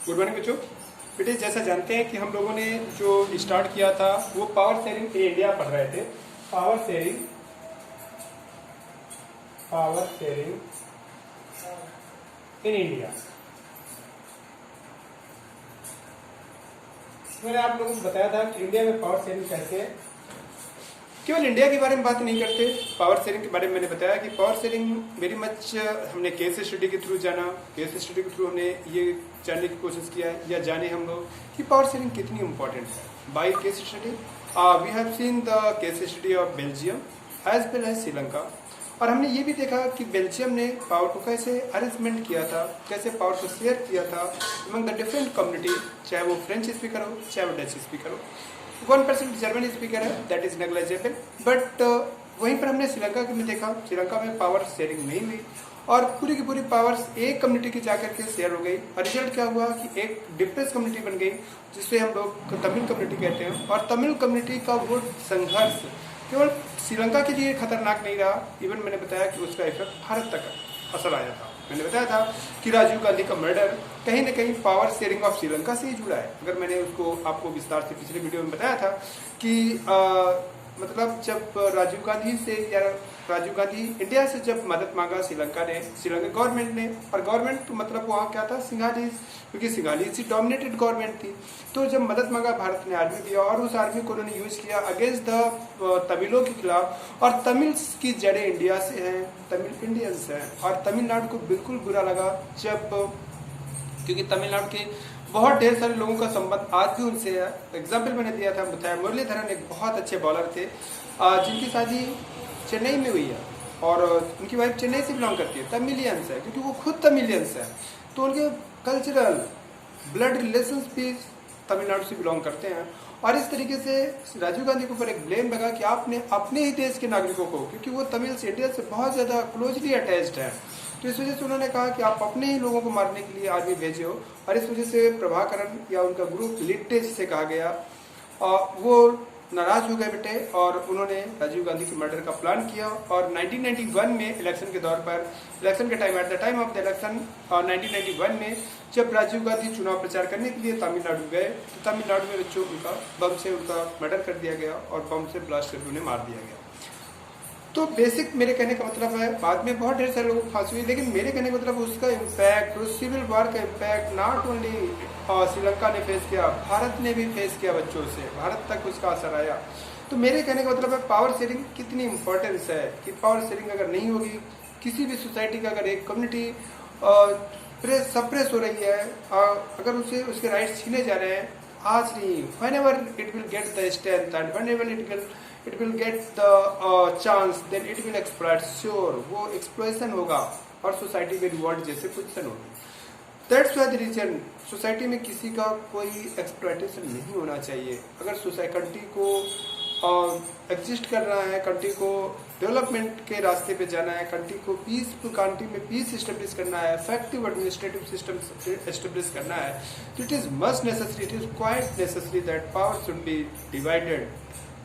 Good morning बच्चों। बेटे जैसा जानते हैं कि हम लोगों ने जो स्टार्ट किया था वो पावर शेयरिंग इन इंडिया पढ़ रहे थे। Power sharing in India. मैंने आप लोगों को बताया था कि इंडिया में पावर शेयरिंग कैसे है। केवल इंडिया के बारे में बात नहीं करते, पावर शेयरिंग के बारे में मैंने बताया कि पावर शेयरिंग वेरी मच हमने केस स्टडी के थ्रू जाना, केस स्टडी के थ्रू हमने ये जानने की कोशिश किया या जाने हम लोग कि पावर शेयरिंग कितनी इंपॉर्टेंट है। By case study we have seen the case study of Belgium as well as Sri Lanka, और हमने ये भी देखा कि बेल्जियम ने पावर को कैसे अरेंजमेंट किया था, कैसे पावर को शेयर किया था अमंग द डिफरेंट कम्युनिटी, चाहे वो फ्रेंच स्पीकर हो चाहे वो डच स्पीकर हो। 1% जर्मन स्पीकर है, दैट इज नेग्लिजिबल, बट वहीं पर हमने श्रीलंका में देखा, श्रीलंका में पावर शेयरिंग नहीं हुई और पूरी की पूरी पावर्स एक कम्युनिटी की जाकर के शेयर हो गई। और रिजल्ट क्या हुआ कि एक डिप्रेस कम्युनिटी बन गई जिससे हम लोग तमिल कम्युनिटी कहते हैं। और तमिल कम्युनिटी का वो संघर्ष केवल श्रीलंका के लिए खतरनाक नहीं रहा, इवन मैंने बताया कि उसका इफेक्ट भारत तक असर आया था। मैंने बताया था कि राजीव गांधी का मर्डर कहीं ना कहीं पावर शेयरिंग ऑफ श्रीलंका से ही जुड़ा है। अगर मैंने उसको आपको विस्तार से पिछले वीडियो में बताया था कि मतलब जब राजीव गांधी इंडिया से जब मदद मांगा श्रीलंका गवर्नमेंट ने, और गवर्नमेंट मतलब वहाँ क्या था, सिंघालीज, क्योंकि सिंघालीज से डोमिनेटेड गवर्नमेंट थी। तो जब मदद मांगा भारत ने आर्मी दिया और उस आर्मी को उन्होंने यूज किया अगेंस्ट द तमिलों के खिलाफ। और तमिल्स की जड़ें इंडिया से हैं, तमिल इंडियंस हैं, और तमिलनाडु को बिल्कुल बुरा लगा जब, क्योंकि तमिलनाडु के बहुत ढेर सारे लोगों का संबंध आज भी उनसे है। एग्जाम्पल मैंने दिया था, बताया मुरलीधरन एक बहुत अच्छे बॉलर थे जिनकी शादी चेन्नई में हुई है और उनकी वाइफ चेन्नई से बिलोंग करती है, तमिलियंस है, क्योंकि वो खुद तमिलियंस है। तो उनके कल्चरल ब्लड रिलेशंस भी तमिलनाडु से बिलोंग करते हैं। और इस तरीके से राजीव गांधी के ऊपर एक ब्लेम लगा कि आपने अपने ही देश के नागरिकों को, क्योंकि वो तमिल से इंडिया से बहुत ज़्यादा क्लोजली अटैच्ड है, तो इस वजह से उन्होंने कहा कि आप अपने ही लोगों को मारने के लिए आर्मी भेजे हो। और इस वजह से प्रभाकरण या उनका ग्रुप लिट्टे जिसे कहा गया, वो नाराज हो गए बेटे, और उन्होंने राजीव गांधी के मर्डर का प्लान किया। और 1991 में इलेक्शन के दौर पर, इलेक्शन के time, at the time of the election 1991 में जब राजीव गांधी चुनाव प्रचार करने के लिए तमिलनाडु गए, तो तमिलनाडु में बच्चों उनका बम से उनका मर्डर कर दिया गया और बम से ब्लास्ट करके उन्हें मार दिया गया। तो बेसिक मेरे कहने का मतलब है, बाद में बहुत ढेर सारे लोगों को फांसी हुई, लेकिन मेरे कहने का मतलब उसका इम्पैक्ट, उस सिविल वॉर का इम्पैक्ट नॉट ओनली श्रीलंका ने फेस किया, भारत ने भी फेस किया बच्चों से, भारत तक उसका असर आया। तो मेरे कहने का मतलब है पावर शेयरिंग कितनी इंपॉर्टेंस है कि पावर शेयरिंग अगर नहीं होगी, किसी भी सोसाइटी का अगर एक कम्युनिटी सप्रेस हो रही है, अगर उसे उसके राइट्स छीने जा रहे हैं, आज नहीं, whenever it will get the strength and whenever it will get the chance, then it will exploit, sure वो एक्सप्लोइशन होगा और सोसाइटी में रिवॉर्ड जैसे पोजिशन होगी। That's why the reason society में किसी का कोई एक्सप्लॉयटेशन नहीं होना चाहिए। अगर सोसाइटी को एग्जिस्ट करना है, कंट्री को डेवलपमेंट के रास्ते पे जाना है, कंट्री को पीसफुल, कंट्री में पीस एस्टेब्लिश करना है, इफेक्टिव एडमिनिस्ट्रेटिव सिस्टम एस्टेब्लिश करना है, तो it is must necessary, it is quite necessary that power should be divided.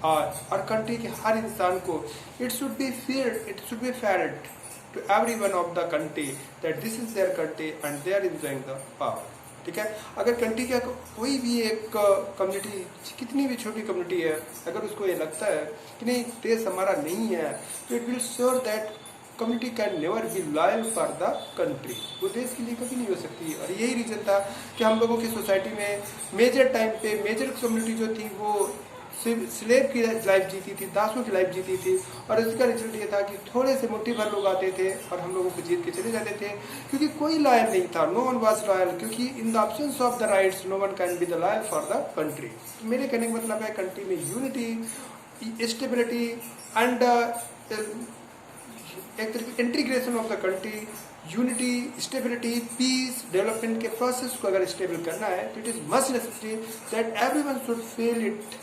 और कंट्री के हर इंसान को it should be fair to everyone of the country that this is their country and they are enjoying the power. ठीक है, अगर country का कोई भी एक कम्युनिटी, कितनी भी छोटी कम्युनिटी है, अगर उसको ये लगता है कि नहीं देश हमारा नहीं है, तो it will sure that community can never be loyal for the country, वो देश के लिए कभी नहीं हो सकती। और यही रीजन था कि हम लोगों की सोसाइटी में मेजर टाइम पे मेजर कम्युनिटी जो थी वो स्लेव की लाइफ जीती थी, दासों की लाइफ जीती थी, और इसका रिजल्ट ये था कि थोड़े से मुट्ठी भर लोग आते थे और हम लोगों को जीत के चले जाते थे, क्योंकि कोई लॉयल नहीं था, नो वन वाज लॉयल, क्योंकि in the absence of the rights no one can be the loyal for the country. मेरे कहने का मतलब है कंट्री में यूनिटी, स्टेबिलिटी एंड एक तरीके integration of the country, unity, stability, peace, development के प्रोसेस को अगर स्टेबल करना है तो it is must necessary that everyone should feel it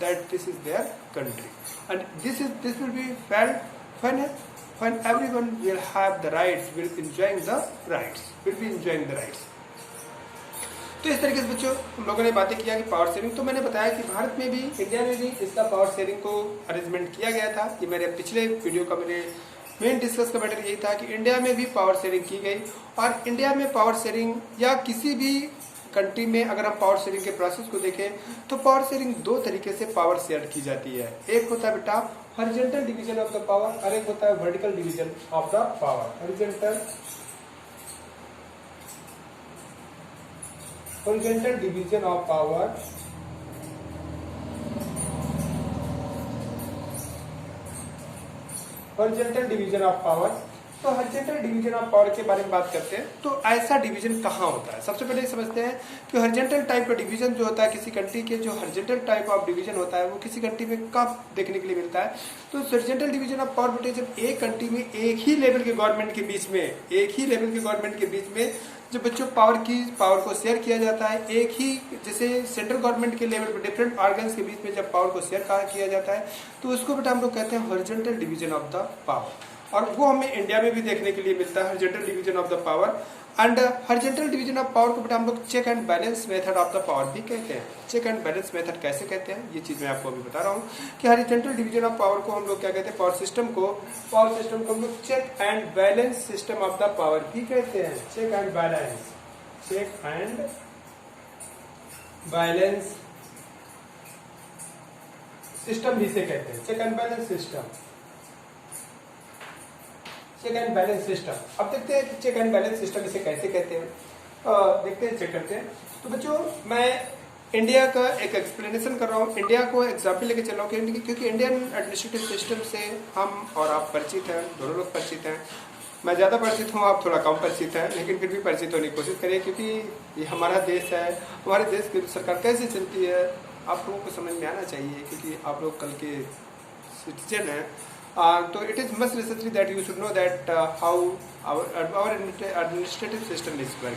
that this is their country, and this will be felt when everyone will have the rights, will be enjoying the rights। तो इस तरीके से बच्चों हम लोगों ने बातें किया कि पावर शेयरिंग, तो मैंने बताया कि भारत में भी, इंडिया में भी इसका पावर शेयरिंग को अरेंजमेंट किया गया था। ये मेरे पिछले वीडियो का मेन डिस्कस का मैटर यही था कि इंडिया में भी पावर शेयरिंग की गई, और इंडिया में पावर शेयरिंग या किसी भी कंट्री में अगर हम पावर शेयरिंग के प्रोसेस को देखें तो पावर शेयरिंग दो तरीके से पावर शेयर की जाती है। एक होता है बेटा horizontal division of the power और एक होता है vertical division of the power. Horizontal division of power horizontal division of power. तो हॉरिजॉन्टल डिवीजन ऑफ पावर के बारे में बात करते हैं तो ऐसा डिवीजन कहाँ होता है। सबसे पहले समझते हैं कि हॉरिजॉन्टल टाइप का डिवीजन जो होता है किसी कंट्री के, जो हॉरिजॉन्टल टाइप ऑफ डिवीजन होता है वो किसी कंट्री में कब देखने के लिए मिलता है। तो हॉरिजॉन्टल डिवीजन ऑफ पावर बेटे जब एक कंट्री में एक ही लेवल के गवर्नमेंट के बीच में जब बच्चों पावर को शेयर किया जाता है, एक ही जैसे सेंट्रल गवर्नमेंट के लेवल पर डिफरेंट ऑर्गन्स के बीच में जब पावर को शेयर किया जाता है तो उसको बेटा हम लोग कहते हैं horizontal division of the power. और वो हमें इंडिया में भी देखने के लिए मिलता है horizontal division of the power. And horizontal division of power को बेटा हम लोग check and balance method of the power भी कहते हैं। चेक एंड बैलेंस मेथड कैसे कहते हैं ये चीज मैं आपको अभी बता रहा हूँ कि हॉरिजॉन्टल डिवीजन ऑफ पावर को हम लोग क्या कहते हैं, पावर सिस्टम को हम लोग check and balance system of the power भी कहते हैं। चेक एंड बैलेंस सिस्टम भी से कहते हैं। Check and balance system. अब देखते हैं कि चेक एंड बैलेंस सिस्टम इसे कैसे कहते हैं। देखते हैं, चेक करते हैं। तो बच्चों मैं इंडिया का एक एक्सप्लेनेशन कर रहा हूँ, इंडिया को एग्जाम्पल लेके चल रहा हूँ क्योंकि इंडियन एडमिनिस्ट्रेटिव सिस्टम से हम और आप परिचित हैं, दोनों लोग परिचित हैं। मैं ज़्यादा परिचित हूँ, आप थोड़ा कम परिचित हैं, लेकिन फिर भी परिचित होने की कोशिश करिए क्योंकि ये हमारा देश है। हमारे देश की सरकार कैसे चलती है आप लोगों को समझ में आना चाहिए क्योंकि आप लोग कल के सिटीजन हैं। तो it is must necessary that you should know that how our administrative system is working.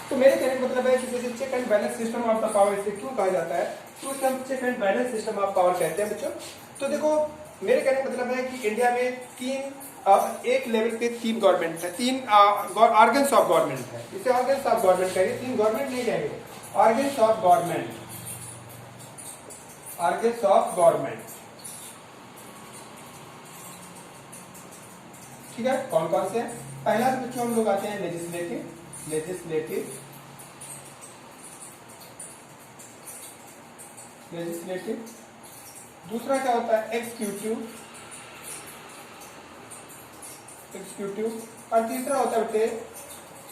तो मेरे कहने का मतलब है कि जैसे check and balance system of the power इसे क्यों कहा जाता है, तो उसे हम check and balance system of power कहते हैं बच्चों। तो देखो मेरे कहने का मतलब है कि इंडिया में एक लेवल पे तीन गवर्नमेंट है, तीन ऑर्गन्स ऑफ गवर्नमेंट है। इसे ऑर्गन्स ऑफ गवर्नमेंट कहेंगे, तीन गवर्नमेंट नहीं कहेंगे, ऑर्गन्स ऑफ गवर्नमेंट। ठीक है, कौन कौन से हैं? पहला तो बच्चों हम लोग आते हैं लेजिस्लेटिव। दूसरा क्या होता है एग्जीक्यूटिव। और तीसरा होता है बेटे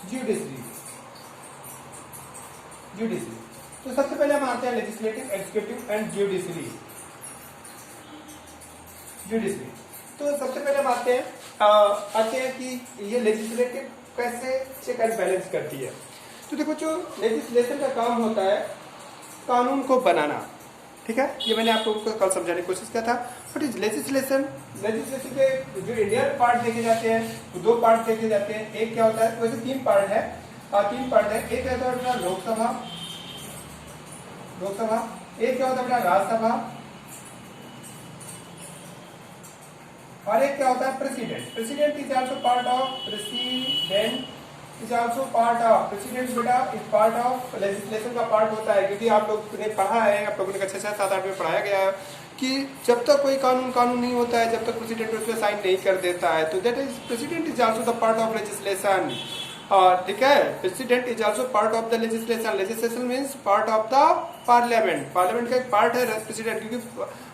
ज्यूडिशरी। तो सबसे पहले हम आते हैं लेजिस्लेटिव, एग्जीक्यूटिव एंड ज्यूडिशरी। तो सबसे पहले हम आते हैं कि ये लेजिस्लेटिव कैसे चेक एंड बैलेंस करती है। तो देखो जो लेजिस्लेशन का काम होता है कानून को बनाना, ठीक है, ये मैंने आपको कल समझाने की कोशिश किया था। बट इज लेजिस्लेशन के जो इंडियन पार्ट देखे जाते हैं वो दो पार्ट देखे जाते हैं। एक क्या होता है, वैसे तीन पार्ट है। एक रहता है लोकसभा, एक क्या होता है राज्यसभा, और एक क्या होता है president. President is also part of legislation का पार्ट होता है क्योंकि आप लोगों ने पढ़ा है, आप लोगों ने कक्षा 6-7-8 में पढ़ाया गया है कि जब तक कोई कानून नहीं होता है, जब तक प्रेसिडेंट उस पर साइन नहीं कर देता है, तो that is president is also the part of legislation. ठीक है, president is also part of the legislation means part of the parliament का एक पार्ट है प्रेसिडेंट, क्योंकि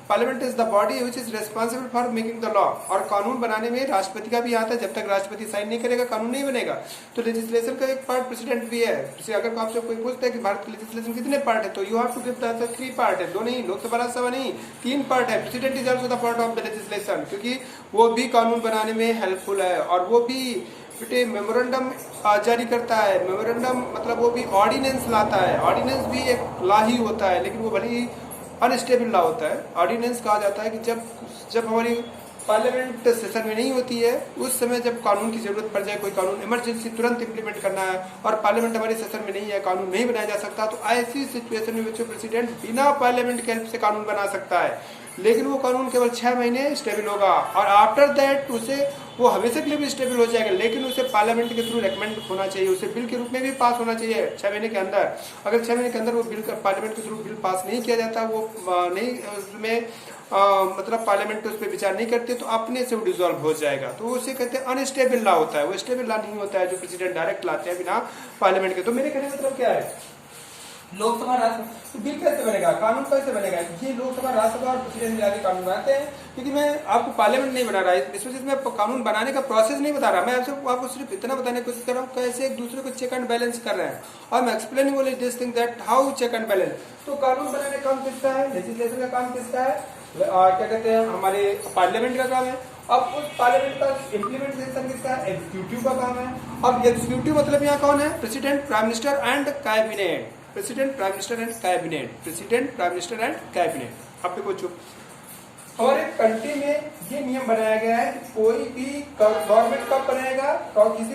parliament is the body which is responsible for making the law. और कानून बनाने में राष्ट्रपति का भी आता है, जब तक राष्ट्रपति साइन नहीं करेगा कानून नहीं बनेगा। तो लेजिस्लेशन का एक पार्ट प्रेसिडेंट भी है। अगर आपसे कोई पूछता है कि भारत के लेजिस्लेशन कितने पार्ट है, तो you have to give the answer 3 part है, 2 नहीं, लोकसभा राज्यसभा नहीं, 3 पार्ट है। President is also the part of the legislation क्योंकि वो भी कानून बनाने में हेल्पफुल है और वो भी मेमोरेंडम जारी करता है। मेमोरेंडम मतलब वो भी ऑर्डिनेंस लाता है। ऑर्डिनेंस भी एक लॉ ही होता है, लेकिन वो भले ही अनस्टेबल लॉ होता है। ऑर्डिनेंस कहा जाता है कि जब हमारी पार्लियामेंट सेशन में नहीं होती है, उस समय जब कानून की जरूरत पड़ जाए, कोई कानून इमरजेंसी तुरंत इंप्लीमेंट करना है और पार्लियामेंट हमारे सेशन में नहीं है, कानून नहीं बनाया जा सकता, तो ऐसी सिचुएशन में बच्चों प्रेसिडेंट बिना पार्लियामेंट के हेल्प से कानून बना सकता है। लेकिन वो कानून केवल 6 महीने स्टेबल होगा और आफ्टर दैट वो हमेशा के लिए भी स्टेबल हो जाएगा, लेकिन उसे पार्लियामेंट के थ्रू रेकमेंड होना चाहिए, उसे बिल के रूप में भी पास होना चाहिए 6 महीने के अंदर। अगर 6 महीने के अंदर वो बिल पार्लियामेंट के थ्रू बिल पास नहीं किया जाता, वो नहीं उसमें मतलब पार्लियामेंट उस पर विचार नहीं करते, तो अपने से वो डिसॉल्व हो जाएगा। तो उसे कहते हैं अनस्टेबल लॉ होता है। वो स्टेबल लॉ नहीं होता है जो प्रेसिडेंट डायरेक्ट लाते हैं बिना पार्लियामेंट के। तो मेरे कहने का मतलब क्या है लोकसभा राज्यसभा, तो बिल कैसे बनेगा, कानून कैसे बनेगा? ये लोकसभा राज्यसभा और प्रेसिडेंट मिला के कानून बनाते हैं। क्योंकि मैं आपको पार्लियामेंट नहीं बना रहा है, इस वजह से मैं कानून बनाने का प्रोसेस नहीं बता रहा, मैं आपको सिर्फ इतना बताने की कोशिश कर रहा हूँ कैसे एक दूसरे को चेक एंड बैलेंस कर रहे हैं। और मैं explaining only this thing that how check and balance. तो कानून बनाने का काम किसका है? लेजिस्लेशन का काम किसका है? क्या कहते हैं, हमारे पार्लियामेंट का काम है। अब उस पार्लियामेंट का इम्प्लीमेंटेशन किसका है? एग्जीक्यूटिव का काम है। अब एग्जीक्यूटिव मतलब यहाँ कौन है? President, prime minister and cabinet. President, prime minister and cabinet. President, prime minister and cabinet. अब देखो चुप। हमारे कंट्री में ये नियम बनाया गया है कि कोई भी गवर्नमेंट कब बनेगा और किस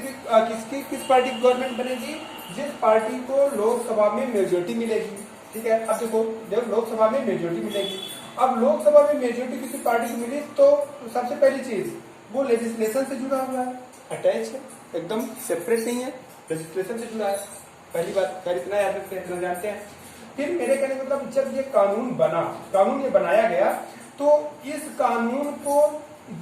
पार्टी की गवर्नमेंट बनेगी? जिस पार्टी को लोकसभा में मेजोरिटी मिलेगी। ठीक है, अब देखो जब लोकसभा में मेजोरिटी मिलेगी, अब लोकसभा में मेजोरिटी किसी पार्टी को मिली तो सबसे पहली चीज वो लेजिस्लेशन से जुड़ा हुआ है, अटैच है, एकदम सेपरेट नहीं है, लेजिस्लेशन से जुड़ा है। पहली बात, खैर इतना याद रखते हैं, इतना जानते हैं। फिर मेरे कहने का मतलब जब ये कानून बना, कानून ये बनाया गया, तो इस कानून को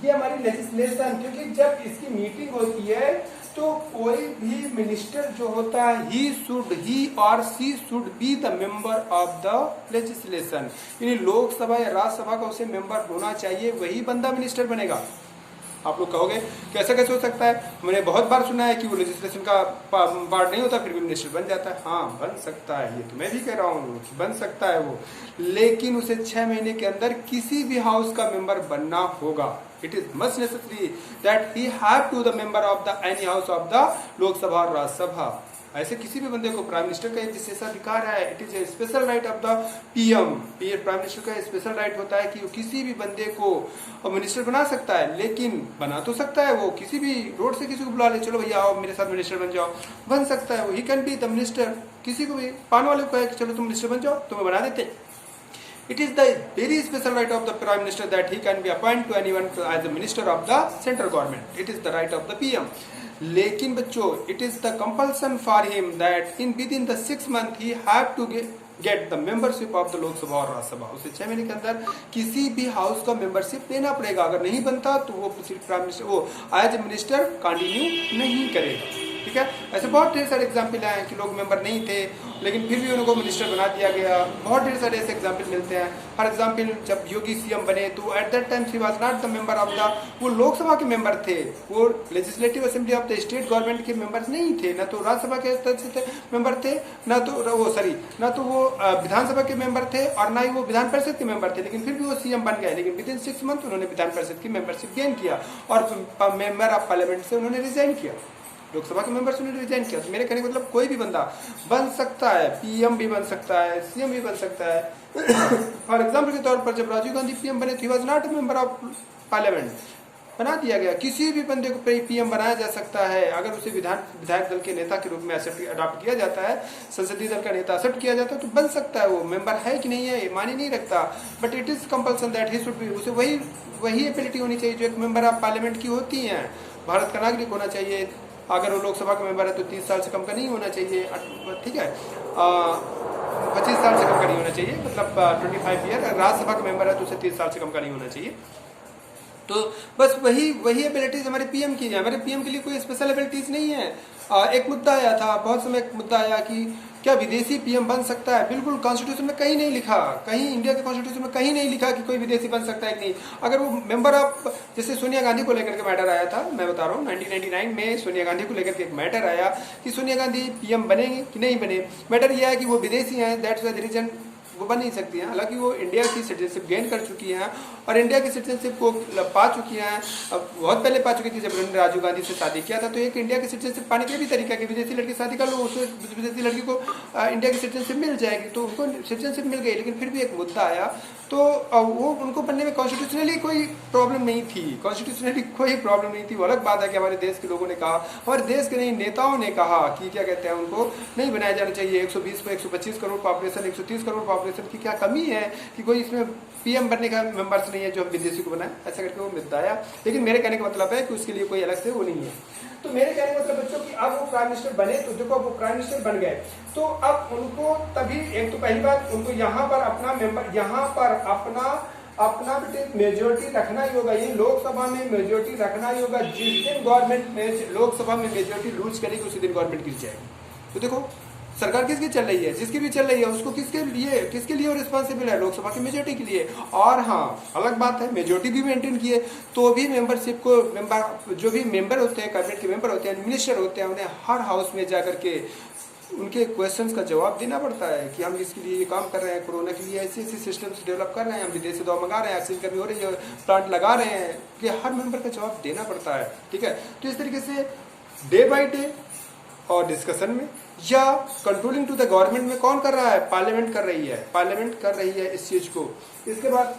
ये हमारी लेजिस्लेशन, क्योंकि जब इसकी मीटिंग होती है तो कोई भी मिनिस्टर जो होता है ही और she should be the member of the legislation. यानी लोकसभा या राज्यसभा का उसे मेंबर होना चाहिए, वही बंदा मिनिस्टर बनेगा। आप लोग कहोगे कैसे कैसे हो सकता है? मैंने बहुत बार सुना है कि वो लेजिस्लेशन का पार्ट नहीं होता फिर भी मिनिस्टर बन जाता है। हाँ बन सकता है, ये तो मैं भी कह रहा हूँ कि बन सकता है वो, लेकिन उसे 6 महीने के अंदर किसी भी हाउस का मेंबर बनना होगा। It is must necessary that he have to the member of the any house of the Lok Sabha और राज्यसभा। ऐसे किसी भी बंदे को प्राइम मिनिस्टर का एक विशेष अधिकार है, it is a special right of the PM. Prime minister का स्पेशल राइट होता है कि वो किसी भी बंदे को मिनिस्टर बना सकता है, लेकिन बना तो सकता है वो किसी भी रोड से किसी को बुला ले, चलो भैया आओ मेरे साथ मिनिस्टर बन जाओ, बन सकता है वो। He can be the minister. किसी को भी पान वाले को है कि चलो तुम मिनिस्टर बन जाओ, तुम्हें बना देते। It is the very special right of the Prime Minister that he can be appointed to anyone as a minister of the central government. It is the right of the PM. लेकिन बच्चों, it is the compulsion for him that in within the 6 month he have to get the membership of the लोक सभा और राज्यसभा। उसे 6 महीने के अंदर किसी भी हाउस का मेंबरशिप लेना पड़ेगा। अगर नहीं बनता तो वो प्राइम मिनिस्टर वो एज ए मिनिस्टर कंटिन्यू नहीं करेगा। ठीक है, ऐसे बहुत ढेर सारे एग्जाम्पल आए कि लोग मेंबर नहीं थे लेकिन फिर भी उनको मिनिस्टर बना दिया गया। बहुत ढेर सारे ऐसे एग्जाम्पल मिलते हैं। फॉर एग्जाम्पल जब योगी सीएम बने तो at that time he was not the member of the, वो लोकसभा के मेंबर थे, वो legislative assembly of the state government के मेंबर नहीं थे, न तो राज्यसभा के तरफ से मेंबर थे, न तो वो विधानसभा के मेंबर थे और ना ही वो विधान परिषद के मेंबर थे, लेकिन फिर भी वो सीएम बन गए। लेकिन विद इन 6 मंथ उन्होंने विधान परिषद की मेंबरशिप गेन किया और मेंबर ऑफ पार्लियामेंट से उन्होंने रिजाइन किया, लोकसभा के मेंबर से उन्होंने रिजाइन किया। तो मेरे कहने का मतलब कोई भी बंदा बन सकता है, पीएम भी बन सकता है, सीएम भी बन सकता है। फॉर एग्जाम्पल के तौर पर जब राजीव गांधी पीएम बने थे, was not a member of parliament, बना दिया गया। किसी भी बंदे को पीएम बनाया जा सकता है अगर उसे विधायक दल के नेता के रूप में अडॉप्ट किया जाता है, संसदीय दल का नेता एक्सेप्ट किया जाता है तो बन सकता है। वो मेंबर है कि नहीं है ये मानी नहीं रखता, but it is compulsion that he should be, उसे वही एबिलिटी होनी चाहिए जो एक मेंबर ऑफ पार्लियामेंट की होती है। भारत का नागरिक होना चाहिए, अगर वो लोकसभा का मेंबर है तो 30 साल से कम का नहीं होना चाहिए। ठीक है, 25 साल से कम का नहीं होना चाहिए, मतलब 25 ईयर। राज्यसभा का मेंबर है तो उसे 30 साल से कम का नहीं होना चाहिए। तो बस वही एबिलिटीज हमारे पीएम की है। हमारे पीएम के लिए कोई स्पेशल एबिलिटीज नहीं है। एक मुद्दा आया था, बहुत समय एक मुद्दा आया कि क्या विदेशी पीएम बन सकता है? बिल्कुल कॉन्स्टिट्यूशन में कहीं नहीं लिखा, कहीं इंडिया के कॉन्स्टिट्यूशन में कहीं नहीं लिखा कि कोई विदेशी बन सकता है कि नहीं। अगर वो मेंबर ऑफ, जैसे सोनिया गांधी को लेकर के मैटर आया था, मैं बता रहा हूँ 1999 में सोनिया गांधी को लेकर के एक मैटर आया कि सोनिया गांधी पीएम बनेंगे कि नहीं बने। मैटर यह है कि वो विदेशी हैं, दैट्स द रीजन वो बन नहीं सकती हैं। हालांकि वो इंडिया की सिटीजनशिप गेन कर चुकी हैं और इंडिया की सिटीजनशिप को पा चुकी हैं। अब बहुत पहले पा चुकी थी, जब उन्होंने राजीव गांधी से शादी किया था। तो एक इंडिया की सिटीजनशिप पाने के भी तरीका कि विदेशी लड़की शादी कर लो, उससे विदेशी लड़की को इंडिया की सिटीजनशिप मिल जाएगी। तो उनको सिटीजनशिप मिल गई, लेकिन फिर भी एक मुद्दा आया तो वो उनको बनने में कॉन्स्टिट्यूशनली कोई प्रॉब्लम नहीं थी, कॉन्स्टिट्यूशनली कोई प्रॉब्लम नहीं थी। वो अलग बात है कि हमारे देश के लोगों ने कहा, हमारे देश के नहीं नेताओं ने कहा कि क्या कहते हैं उनको नहीं बनाया जाना चाहिए। 120 को 125 करोड़ पॉपुलेशन, 130 करोड़ पॉपुलेशन की क्या कमी है कि कोई इसमें पीएम बनने का मेंबर्स नहीं है जो हम विदेशी को बनाए, ऐसा करके वो मुद्दा आया। लेकिन मेरे कहने का मतलब है कि उसके लिए कोई अलग से वो नहीं है। तो मेरे कहने का मतलब बच्चों कि अब वो प्राइम मिनिस्टर बने, तो देखो वो प्राइम मिनिस्टर बन गए तो अब उनको तभी एक तो पहली बात उनको यहाँ पर अपना मेंबर, यहाँ पर अपना मेजोरिटी रखना ही होगा। ये लोकसभा में मेजोरिटी रखना ही होगा। जिस दिन गवर्नमेंट में लोकसभा में मेजोरिटी लूज करेगी उसी दिन गवर्नमेंट गिर जाएगी। तो देखो सरकार किसकी चल रही है, जिसकी भी चल रही है उसको किसके लिए रिस्पॉन्सिबल है, लोकसभा की मेजोरिटी के लिए। और हाँ, अलग बात है मेजोरिटी भी मेंटेन किए तो भी मेंबरशिप को जो भी मेंबर होते हैं, कैबिनेट के मेंबर होते हैं, मिनिस्टर होते हैं, उन्हें हर हाउस में जाकर के उनके क्वेश्चंस का जवाब देना पड़ता है कि हम इसके लिए ये काम कर रहे हैं, कोरोना के लिए ऐसे ऐसे सिस्टम्स डेवलप कर रहे हैं, हम विदेश से दवा मंगा रहे हैं, ऑक्सीजन कमी हो रही है, प्लांट लगा रहे हैं, कि हर मेंबर का जवाब देना पड़ता है। ठीक है, तो इस तरीके से डे बाई डे और डिस्कशन में या कंट्रोलिंग टू द गवर्नमेंट में कौन कर रहा है, पार्लियामेंट कर रही है, पार्लियामेंट कर रही है इस चीज को। इसके बाद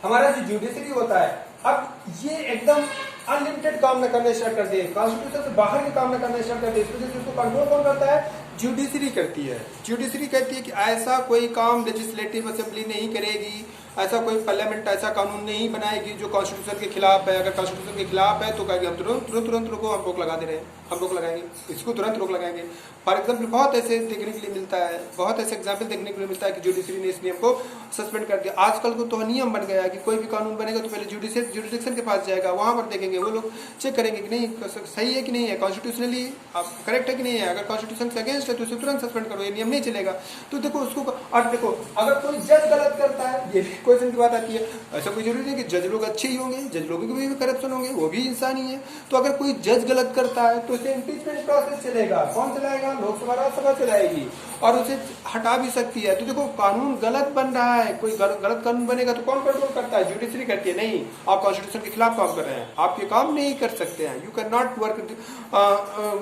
हमारा जो जुडिशरी होता है, अब ये एकदम अनलिमिटेड काम न करना स्टार्ट कर दिए, कॉन्स्टिट्यूशन से बाहर के काम न करना स्टार्ट कर दिए। इस वजह से उसको कंट्रोल कौन करता है, जुडिशरी करती है। जुडिशरी कहती है कि ऐसा कोई काम लेजिस्लेटिव असेंबली नहीं करेगी, ऐसा कोई पार्लियामेंट ऐसा कानून नहीं बनाएगी जो कॉन्स्टिट्यूशन के खिलाफ है। अगर कॉन्स्टिट्यूशन के खिलाफ है तो कहेगी हम तुरंत रुको, हम रोक लगा दे रहे हैं, हम रोक लगाएंगे, इसको तुरंत रोक लगाएंगे। फॉर एग्जाम्पल बहुत ऐसे देखने के लिए मिलता है, बहुत ऐसे एग्जाम्पल देखने के लिए मिलता है कि जुडिशरी ने इस नियम को सस्पेंड कर दिया। आजकल को तो नियम बन गया है कि कोई भी कानून बनेगा तो पहले जुडिशक्शन के पास जाएगा, वहां पर देखेंगे, वो लोग चेक करेंगे कि नहीं सही है कि नहीं है, कॉन्स्टिट्यूशनली करेक्ट है कि नहीं है। अगर कॉन्स्टिट्यूशन से अगेंस्ट है तो उसे तुरंत सस्पेंड करो, ये नियम नहीं चलेगा। तो देखो उसको, और देखो अगर कोई जज गलत करता है, ये भी क्वेश्चन की बात आती है, ऐसा कोई जरूरी नहीं कि जज लोग अच्छे ही होंगे, जज लोगों के भी करप्शन होंगे, वो भी इंसान ही है। तो अगर कोई जज गलत करता है तो उसे इम्पीचमेंट प्रोसेस चलेगा, कौन चलाएगा, लोकसभा राज्यसभा चलाएगी, और उसे हटा भी सकती है। तो देखो कानून गलत बन रहा है, कोई गलत कानून बनेगा तो कौन कंट्रोल करता है, जुडिशरी करती है। नहीं, आप कॉन्स्टिट्यूशन के खिलाफ काम कर रहे हैं, आप ये काम नहीं कर सकते हैं, you can not work,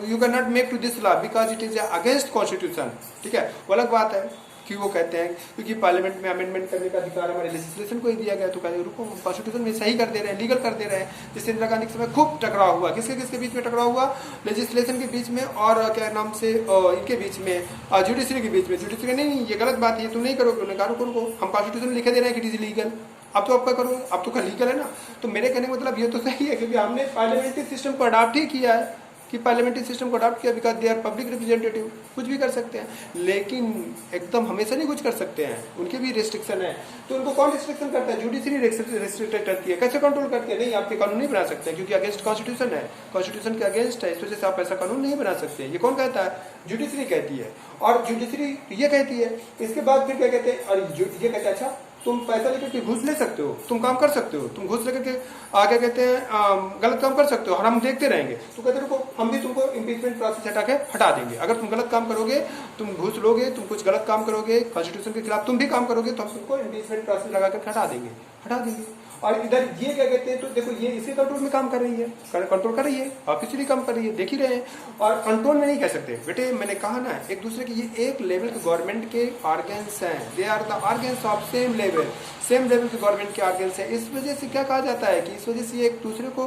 you can not make to this law because it is against constitution. ठीक है, वो अलग बात है कि वो कहते हैं क्योंकि पार्लियामेंट में अमेंडमेंट करने का अधिकार हमारे लेजिस्लेशन को ही दिया गया, तो कहते रुको कॉन्स्टिट्यूशन में सही कर दे रहे हैं, लीगल कर दे रहे हैं। जिससे इंदिरा गांधी के समय खूब टकराव हुआ, किसके बीच में टकराव हुआ, लेजिस्लेशन के बीच में और क्या नाम से इनके बीच में, जुडिशरी के बीच में। जुडिशरी नहीं, ये गलत बात है, तुम नहीं करोगे, उन्होंने कहा रुको, हम कॉन्स्टिट्यूशन में लिखे दे रहे हैं कि इट इज लीगल, अब तो आपका करो, अब तो लीगल है ना। तो मेरे कहने का मतलब ये तो सही है क्योंकि हमने पार्लियामेंट्री सिस्टम को अडॉप्ट ही किया है, कि पार्लियामेंट्री सिस्टम को अडॉप्ट किया because they are public representative, कुछ भी कर सकते हैं, लेकिन एकदम हमेशा नहीं कुछ कर सकते हैं, उनके भी रिस्ट्रिक्शन है। तो उनको कौन रिस्ट्रिक्शन करता है, जुडिशरी रिस्ट्रिक्ट करती है। कैसे कंट्रोल करती है, नहीं आपके कानून नहीं बना सकते क्योंकि अगेंस्ट कॉन्स्टिट्यूशन है, कॉन्स्टिट्यूशन के अगेंस्ट है, इस वजह से आप ऐसा कानून नहीं बना सकते। ये कौन कहता है, जुडिशरी कहती है। और जुडिशरी ये कहती है, इसके बाद फिर क्या कहते हैं, और ये कहते हैं अच्छा तुम पैसा लेकर के घूस ले सकते हो, तुम काम कर सकते हो, तुम घूस लेकर के आगे कहते हैं गलत काम कर सकते हो और हम देखते रहेंगे। तो कहते रुको, हम भी तुमको इम्पीचमेंट प्रोसेस हटा देंगे। अगर तुम गलत काम करोगे, तुम घूस लोगे, तुम कुछ गलत काम करोगे, कॉन्स्टिट्यूशन के खिलाफ तुम भी काम करोगे, तो हम तुमको इम्पीचमेंट प्रोसेस लगा कर हटा देंगे। और इधर ये क्या कहते हैं, तो देखो ये इसी कंट्रोल में काम कर रही है, कंट्रोल कर रही है, ऑफिशियली काम कर रही है, देख ही रहे हैं। और कंट्रोल में नहीं कह सकते बेटे, मैंने कहा ना एक दूसरे के, ये एक लेवल के गवर्नमेंट के ऑर्गन्स हैं, they are the organs of same level के गवर्नमेंट के ऑर्गन्स है। इस वजह से क्या कहा जाता है कि इस वजह से एक दूसरे को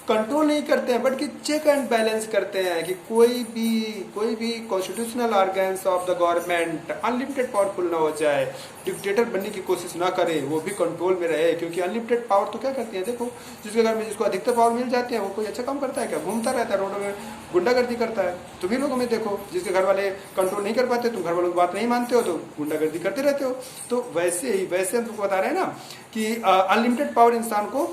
कंट्रोल नहीं करते हैं, बट कि चेक एंड बैलेंस करते हैं कि कोई भी constitutional organs of the government unlimited powerful ना हो जाए, डिक्टेटर बनने की कोशिश ना करे, वो भी कंट्रोल में रहे। क्योंकि अनलिमिटेड पावर तो क्या करती है, देखो जिसके घर में जिसको अधिकतर पावर मिल जाती है वो कोई अच्छा काम करता है क्या, घूमता रहता है रोडों में, गुंडागर्दी करता है। तुम्ही लोगों में देखो जिसके घर वाले कंट्रोल नहीं कर पाते, तुम घर वालों की बात नहीं मानते हो तो गुंडागर्दी करते रहते हो। तो वैसे हम तुमको बता रहे हैं ना कि अनलिमिटेड पावर इंसान को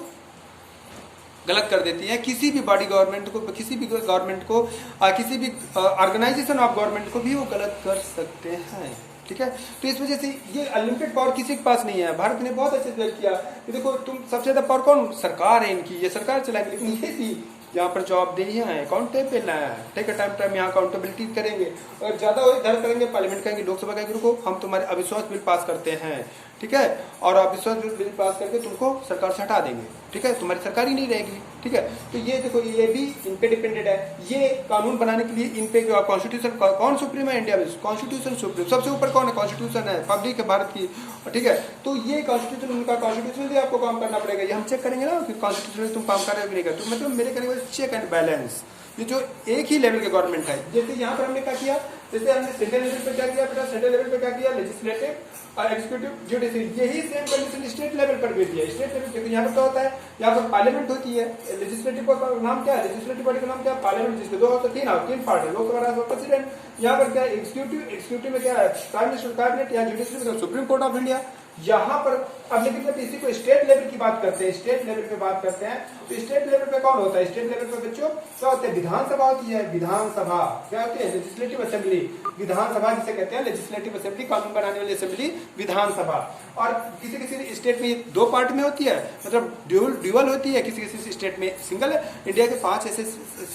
गलत कर देती है, किसी भी बॉडी गवर्नमेंट को, किसी भी गवर्नमेंट को, किसी भी ऑर्गेनाइजेशन ऑफ गवर्नमेंट को भी वो गलत कर सकते हैं। ठीक है, तो इस वजह से ये अनलिमिटेड पावर किसी के पास नहीं है। भारत ने बहुत अच्छे से किया कि देखो तुम सबसे ज्यादा पावर कौन, सरकार है इनकी, ये सरकार चलाएगी, लेकिन ये थी यहाँ पर जवाबदेही है, अकाउंटेबल है, टेक टाइम यहाँ अकाउंटेबिलिटी करेंगे। और ज्यादा इधर करेंगे, पार्लियामेंट कहेंगे, लोकसभा कहेंगे रुको हम तुम्हारे अविश्वास बिल पास करते हैं, ठीक है, और अविश्वास बिल पास करके तुमको सरकार से हटा देंगे, ठीक है, तुम्हारी सरकार ही नहीं रहेगी। ठीक है, तो ये देखो ये भी इन पे डिपेंडेड है। ये कानून बनाने के लिए इन पे कॉन्स्टिट्यूशन, कौन सुप्रीम है इंडिया में, कॉन्स्टिट्यूशन सुप्रीम, सबसे ऊपर कौन है, कॉन्स्टिट्यूशन है, पब्लिक है भारत की। ठीक है, तो ये कॉन्स्टिट्यूशन, उनका कॉन्स्टिट्यूशन आपको काम करना पड़ेगा। ये हम चेक करेंगे ना कि कॉन्स्टिट्यूशन तुम काम कर रहे हो कि नहीं कर, तो मतलब मेरे कहने का चेक एंड बैलेंस, ये जो एक ही लेवल के गवर्नमेंट है। जैसे यहाँ पर हमने क्या किया, जैसे हमने सेंट्रल लेवल पे क्या किया बेटा, सेंट्रल लेवल पे क्या किया, लेजिस्लेटिव और एग्जीक्यूटिव जुडिशरी, यही सेम कंडीशन स्टेट लेवल पर भी दिया। स्टेट लेवल पे यहाँ पर क्या होता है, यहाँ पर पार्लियामेंट होती है, लेजिस्लेटिव का नाम क्या है, लेजिस्लेटिव बॉडी का नाम क्या है, पार्लियामेंट, जिसके दो होते तीन पार्ट है, लोकसभा राज्यसभा प्रेसिडेंट। यहाँ पर क्या है, एग्जीक्यूटिव में क्या है, प्राइम मिनिस्टर कैबिनेट, या जुडिशरी में सुप्रीम कोर्ट ऑफ इंडिया। यहाँ पर अब लेकिन जब इसी को स्टेट लेवल की बात करते हैं, स्टेट लेवल पे बात करते हैं, तो स्टेट लेवल पे कौन होता है? स्टेट लेवल पे बच्चों क्या होता है? विधानसभा होती है। विधानसभा क्या होती है? Legislative assembly. विधानसभा जिसे कहते हैं लेजिस्लेटिव असेंबली, कानून बनाने वाली असेंबली विधानसभा। और किसी किसी स्टेट में 2 पार्ट में होती है, मतलब ड्यूअल होती है, किसी किसी स्टेट में सिंगल है। इंडिया के 5 ऐसे,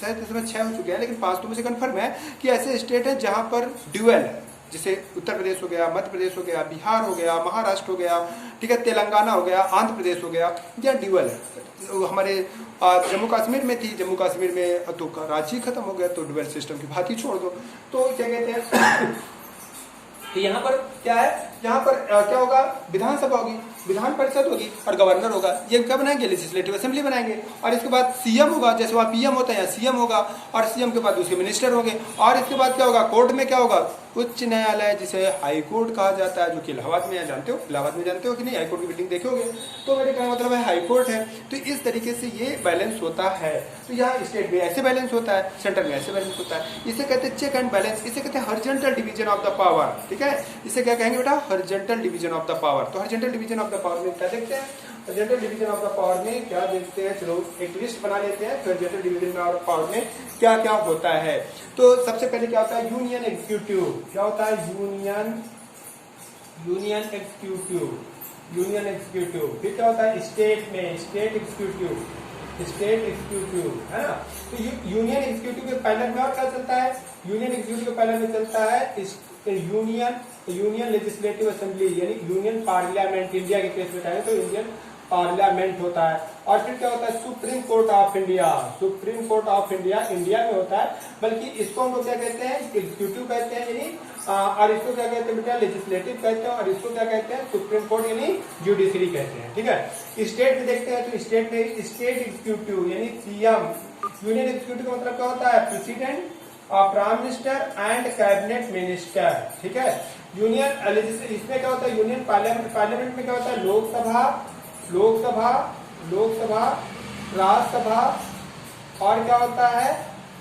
शायद इसमें 6 हो चुके हैं, लेकिन 5 तो मुझे कंफर्म है कि ऐसे स्टेट हैं जहां पर ड्यूअल है, जैसे उत्तर प्रदेश हो गया, मध्य प्रदेश हो गया, बिहार हो गया, महाराष्ट्र हो गया, ठीक है, तेलंगाना हो गया, आंध्र प्रदेश हो गया, या ड्यूअल है। हमारे जम्मू कश्मीर में थी, जम्मू कश्मीर में तो राज्य खत्म हो गया, तो ड्यूअल सिस्टम की बात ही छोड़ दो। तो क्या कहते हैं तो यहाँ पर क्या है? यहाँ पर क्या होगा? विधानसभा होगी, विधान परिषद होगी और गवर्नर होगा। ये क्या बनाएंगे? लेजिस्लेटिव असेंबली बनाएंगे। और इसके बाद सीएम होगा, जैसे वहाँ पीएम होता है, यहाँ सीएम होगा, और सीएम के बाद उसके मिनिस्टर होंगे। और इसके बाद क्या होगा? कोर्ट में क्या होगा? उच्च न्यायालय, जिसे हाई कोर्ट कहा जाता है, जो कि इलाहाबाद में है। जानते हो इलाहाबाद में? जानते हो कि नहीं? हाई कोर्ट की बिल्डिंग देखोगे तो मेरे कहने मतलब है हाई कोर्ट है। तो इस तरीके से ये बैलेंस होता है। तो यहाँ स्टेट में ऐसे बैलेंस होता है, सेंटर में ऐसे बैलेंस होता है। इसे कहते हैं चेक एंड बैलेंस, इसे कहते हैं horizontal division of the power. ठीक है, इसे क्या कहेंगे बेटा? Horizontal division of the power. तो horizontal division of the power में क्या देखते हैं? Horizontal division of the power में क्या देखते हैं? चलो एक लिस्ट बना लेते हैं। हॉरिजॉन्टल डिवीजन ऑफ पावर में क्या क्या होता है? तो सबसे पहले क्या होता है? Union executive. क्या होता है? Union executive. फिर क्या होता है? स्टेट में स्टेट एग्जीक्यूटिव है ना। तो यूनियन एग्जीक्यूटिव के पैनल में और क्या चलता है? यूनियन एग्जीक्यूटिव के पैनल में चलता है यूनियन लेजिस्लेटिव असेंबली, यानी यूनियन पार्लियामेंट। इंडिया के केस में कहें तो इंडियन पार्लियामेंट होता है। और फिर क्या होता है? Supreme court of India. Supreme court of India India में होता है, बल्कि इसको हम लोग क्या कहते हैं? एग्जीक्यूटिव कहते हैं, यानी और इसको क्या कहते हैं बेटा? लेजिस्लेटिव कहते हैं। और इसको क्या कहते हैं? सुप्रीम कोर्ट यानी जुडिशरी कहते हैं। ठीक है, स्टेट में देखते हैं तो स्टेट में स्टेट एग्जीक्यूटिव यानी सीएम। यूनियन एग्जीक्यूटिव का मतलब क्या होता है? President, prime minister and cabinet minister. ठीक है, यूनियन इसमें क्या होता है? यूनियन पार्लियामेंट में क्या होता है? लोकसभा, राज्यसभा, और क्या होता है?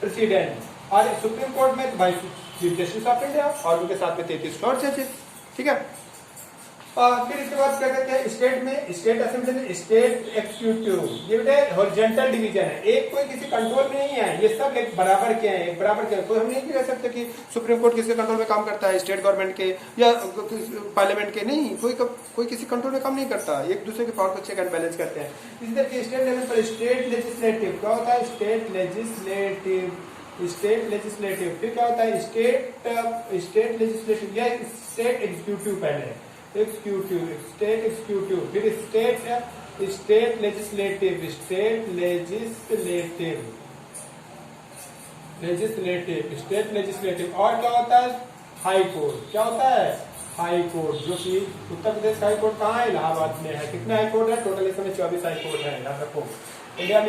प्रेसिडेंट। और सुप्रीम कोर्ट में भाई चीफ जस्टिस ऑफ इंडिया और उनके साथ में 33 और जजेस। ठीक है, फिर इसके बाद क्या कहते हैं? स्टेट में स्टेट असेंबली में स्टेट एग्जीक्यूटिव। ये बेटा हॉरिजॉन्टल डिवीजन है, एक कोई किसी कंट्रोल में नहीं है, ये सब एक बराबर के हैं, एक बराबर के हैं। तो हम नहीं कह सकते कि सुप्रीम कोर्ट किसके कंट्रोल में काम करता है, स्टेट गवर्नमेंट के या पार्लियामेंट के। नहीं, कोई किसी कंट्रोल में काम नहीं करता, एक दूसरे के पावर को चेक एंड बैलेंस करते हैं। इसी तरह के स्टेट लेवल पर स्टेट लेजिस्लेटिव क्या होता है? State legislative. फिर क्या होता है? स्टेट लेजिस्लेटिव या स्टेट एग्जीक्यूटिव। पहले स्टेट एग्जीक्यूटिव, फिर स्टेट लेजिस्लेटिव। और क्या होता है? High court. क्या होता है? हाई कोर्ट, जो कि उत्तर प्रदेश का हाई कोर्ट कहाँ है? इलाहाबाद में है। कितने हाई कोर्ट है टोटल? इस समय 24 हाई कोर्ट है, याद रखो। इंडिया में